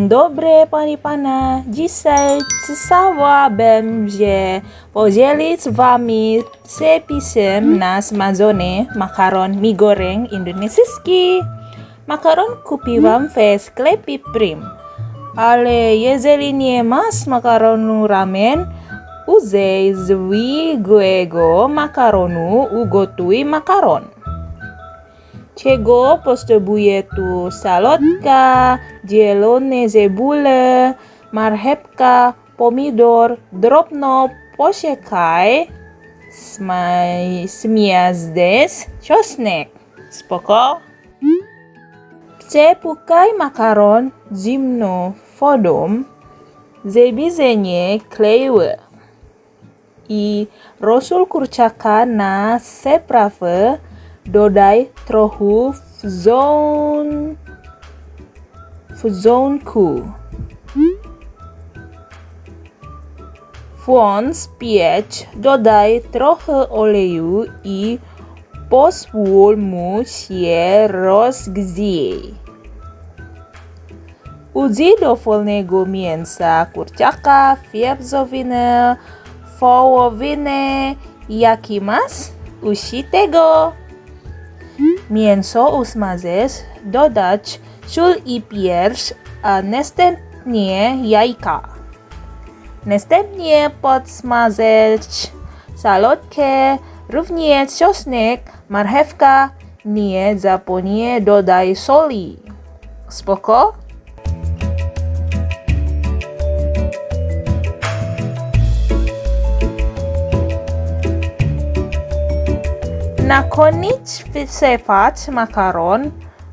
Dobre, pani pana. Dzisiaj chciałabym podzielić z wami przepisem na smażony makaron mie goreng indonezyjski. Makaron kupiłam w sklepie Prim. Ale jeżeli nie masz makaronu ramen, użyj zwykłego makaronu, ugotuj makaron. Czego potrzebuje tu sałatka, zielone cebule, marchewka, pomidor, drobno posiekaj, smażyć czosnek. Spoko? Przepukaj makaron zimną wodą, żeby się nie kleiły. I rosół kurczaka na przyprawę dodaj trochę wrzątku. Włącz piec, dodaj trochę oleju i pozwól mu się rozgrzeć. Użyj dowolnego mięsa kurczaka, wieprzowiny, wołowiny, jaki masz, użyj tego. Mięso usmażyć, dodać sól i pieprz, a następnie jajka. Następnie podsmażyć sałatkę, również czosnek, marchewka. Nie zapomnij dodaj soli. Spoko? Na koniec wsypać makaron,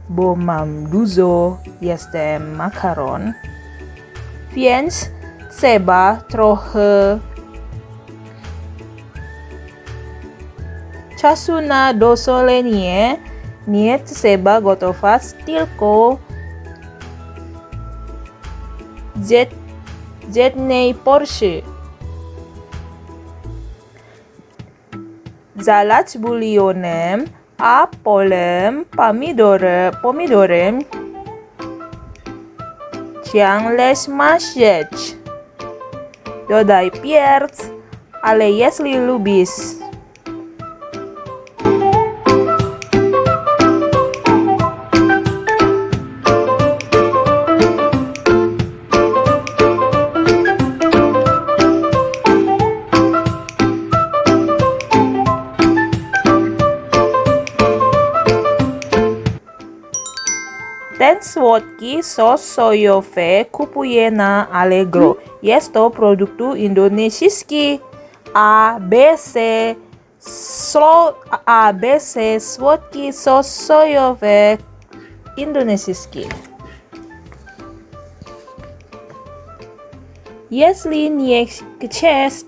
bo mam dużo jestem makaron, więc trzeba trochę czasu na dosolenie. Nie trzeba gotować tylko jednej porcji. Zalać bulionem, a potem pomidorem ciągle smażyć. Dodaj pieprz, ale jeśli lubisz. Ten słodki sos sojowy kupuję na Allegro. Jest to produkt indonezyjski. ABC słodki sos sojowy indonezyjski. Jeśli nie chcesz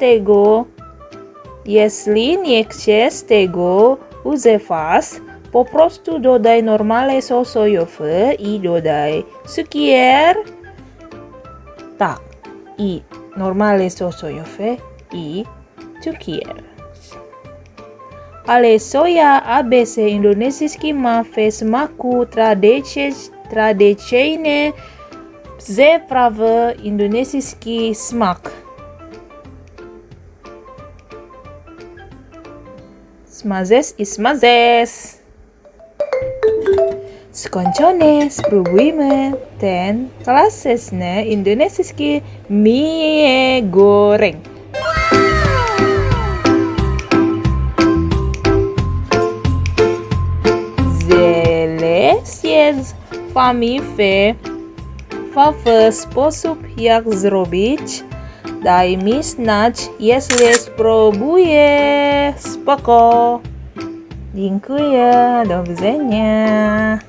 tego używać, po prostu dodaj normalny sos sojowy i dodaj cukier. Tak, i normalny sos sojowy i cukier. Ale soja ABC indonezyjski ma w smaku tradycyjny, przyprawy indonezyjski smak. Smażysz i smażysz. Skończone, spróbujmy ten klasyczny indonezyjski mie goreng. Zjedz wami w sposób jak zrobić. Daj mi znać, jeśli spróbuję. Spoko. Dziękuję, do widzenia.